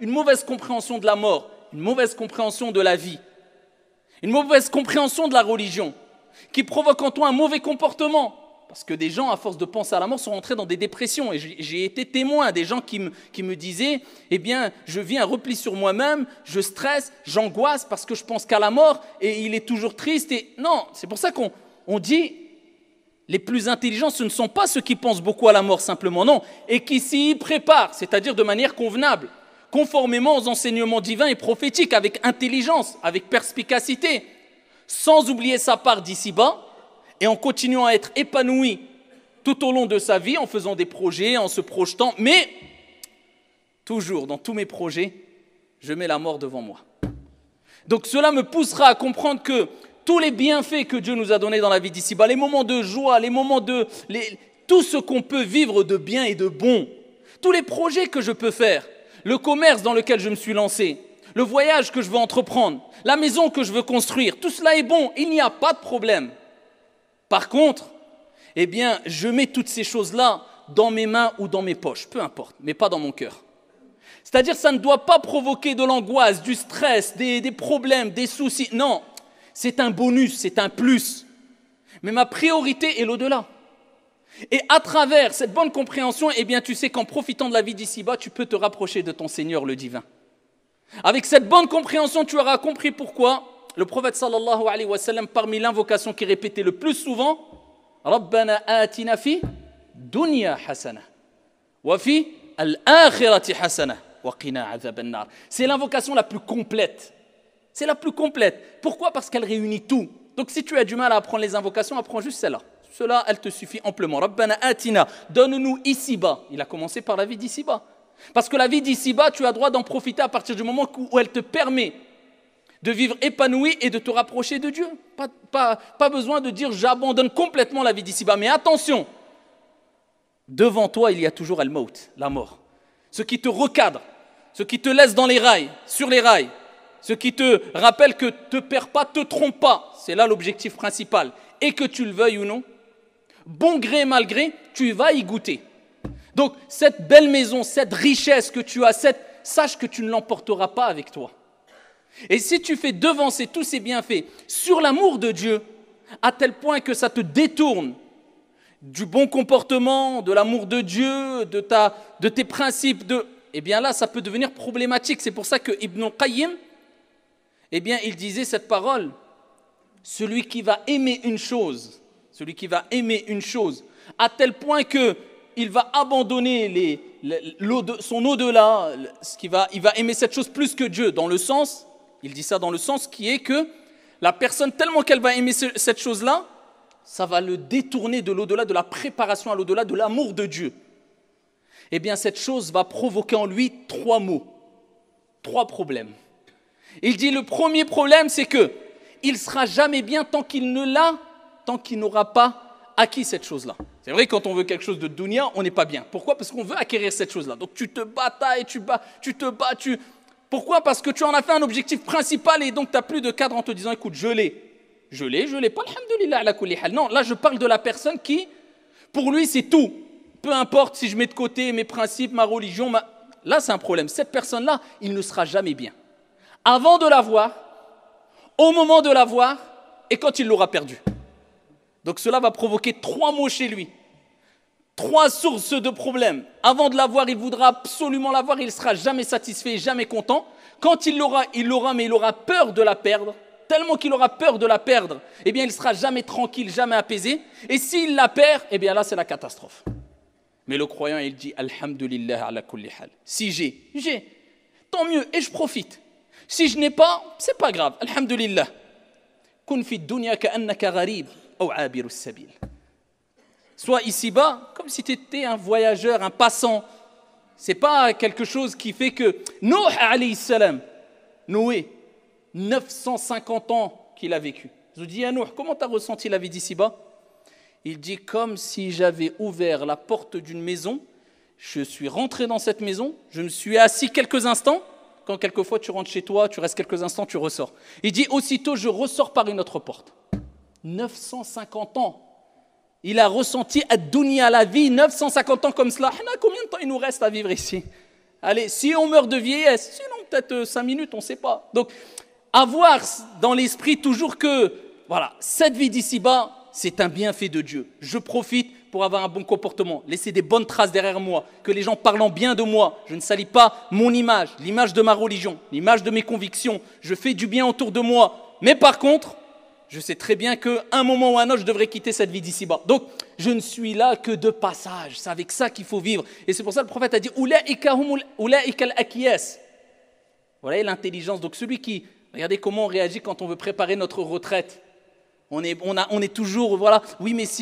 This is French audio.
une mauvaise compréhension de la mort, une mauvaise compréhension de la vie, une mauvaise compréhension de la religion, qui provoque en toi un mauvais comportement. Parce que des gens, à force de penser à la mort, sont rentrés dans des dépressions. Et j'ai été témoin des gens qui me disaient, eh bien, je vis un repli sur moi-même, je stresse, j'angoisse parce que je pense qu'à la mort et il est toujours triste. Et non, c'est pour ça qu'on dit, les plus intelligents, ce ne sont pas ceux qui pensent beaucoup à la mort simplement, non, et qui s'y préparent, c'est-à-dire de manière convenable, conformément aux enseignements divins et prophétiques, avec intelligence, avec perspicacité, sans oublier sa part d'ici-bas, et en continuant à être épanoui tout au long de sa vie, en faisant des projets, en se projetant, mais toujours dans tous mes projets, je mets la mort devant moi. Donc cela me poussera à comprendre que tous les bienfaits que Dieu nous a donnés dans la vie d'ici-bas, les moments de joie, les moments tout ce qu'on peut vivre de bien et de bon, tous les projets que je peux faire, le commerce dans lequel je me suis lancé, le voyage que je veux entreprendre, la maison que je veux construire, tout cela est bon, il n'y a pas de problème. Par contre, eh bien, je mets toutes ces choses-là dans mes mains ou dans mes poches, peu importe, mais pas dans mon cœur. C'est-à-dire, ça ne doit pas provoquer de l'angoisse, du stress, des problèmes, des soucis. Non, c'est un bonus, c'est un plus. Mais ma priorité est l'au-delà. Et à travers cette bonne compréhension, eh bien, tu sais qu'en profitant de la vie d'ici-bas, tu peux te rapprocher de ton Seigneur, le divin. Avec cette bonne compréhension, tu auras compris pourquoi le prophète sallallahu alayhi wa sallam, parmi l'invocation qu'il répétait le plus souvent, Rabbana atina fi dunya hasana wa fi al-akhirati hasana wa qina adhaban nar. C'est l'invocation la plus complète. C'est la plus complète. Pourquoi ? Parce qu'elle réunit tout. Donc si tu as du mal à apprendre les invocations, apprends juste celle-là. Cela, elle te suffit amplement. Rabbana atina, donne-nous ici-bas. Il a commencé par la vie d'ici-bas. Parce que la vie d'ici-bas, tu as droit d'en profiter à partir du moment où elle te permet de vivre épanoui et de te rapprocher de Dieu. Pas besoin de dire j'abandonne complètement la vie d'ici-bas. Mais attention, devant toi, il y a toujours al-maut, la mort. Ce qui te recadre, ce qui te laisse dans les rails, sur les rails, ce qui te rappelle que te perds pas, te trompe pas. C'est là l'objectif principal. Et que tu le veuilles ou non, bon gré mal gré, tu vas y goûter. Donc cette belle maison, cette richesse que tu as, sache que tu ne l'emporteras pas avec toi. Et si tu fais devancer tous ces bienfaits sur l'amour de Dieu, à tel point que ça te détourne du bon comportement, de l'amour de Dieu, de tes principes, eh bien là, ça peut devenir problématique. C'est pour ça que Ibn al-Qayyim, eh bien, il disait cette parole, celui qui va aimer une chose, à tel point qu'il va abandonner son au-delà, il va aimer cette chose plus que Dieu, il dit ça dans le sens qui est que la personne, tellement qu'elle va aimer cette chose-là, ça va le détourner de l'au-delà, de la préparation à l'au-delà, de l'amour de Dieu. Eh bien, cette chose va provoquer en lui 3 maux, 3 problèmes. Il dit le premier problème, c'est que il ne sera jamais bien tant qu'il n'aura pas acquis cette chose-là. C'est vrai, quand on veut quelque chose de dunya, on n'est pas bien. Pourquoi ? Parce qu'on veut acquérir cette chose-là. Donc tu te batailles, tu te bats. Pourquoi ? Parce que tu en as fait un objectif principal et donc tu n'as plus de cadre en te disant, écoute, je l'ai pas, alhamdoulilah, ala kulli hal. Non, là je parle de la personne qui, pour lui, c'est tout. Peu importe si je mets de côté mes principes, ma religion, là c'est un problème. Cette personne-là, il ne sera jamais bien. Avant de l'avoir, au moment de l'avoir et quand il l'aura perdu. Donc cela va provoquer 3 maux chez lui. 3 sources de problèmes. Avant de l'avoir, il voudra absolument l'avoir, il ne sera jamais satisfait, jamais content. Quand il l'aura, mais il aura peur de la perdre. Tellement qu'il aura peur de la perdre, eh bien il ne sera jamais tranquille, jamais apaisé. Et s'il la perd, eh bien là c'est la catastrophe. Mais le croyant, il dit alhamdulillah ala kulli hal. Si j'ai, tant mieux, et je profite. Si je n'ai pas, c'est pas grave, alhamdulillah. Kun fi dunya ka'annaka gharib ou abiru sabil. Sois ici-bas comme si tu étais un voyageur, un passant. C'est pas quelque chose qui fait que Nuh alayhi salam, Noé, 950 ans qu'il a vécu. Je vous dis à Nuh, comment tu as ressenti la vie d'ici-bas ? Il dit comme si j'avais ouvert la porte d'une maison, je suis rentré dans cette maison, je me suis assis quelques instants. Quand quelquefois tu rentres chez toi, tu restes quelques instants, tu ressors. Il dit aussitôt je ressors par une autre porte. 950 ans. Il a ressenti ad-dunya, la vie, 950 ans comme cela. Combien de temps il nous reste à vivre ici ? Allez, si on meurt de vieillesse, sinon peut-être 5 minutes, on ne sait pas. Donc, avoir dans l'esprit toujours que, voilà, cette vie d'ici-bas, c'est un bienfait de Dieu. Je profite pour avoir un bon comportement, laisser des bonnes traces derrière moi, que les gens parlant bien de moi, je ne salis pas mon image, l'image de ma religion, l'image de mes convictions, je fais du bien autour de moi. Mais par contre, je sais très bien qu'à un moment ou un autre, je devrais quitter cette vie d'ici-bas. Donc, je ne suis là que de passage. C'est avec ça qu'il faut vivre. Et c'est pour ça que le prophète a dit « Ulaika al-akiyas » Voilà l'intelligence. Donc, celui qui... Regardez comment on réagit quand on veut préparer notre retraite. On est toujours, voilà, oui, mais si...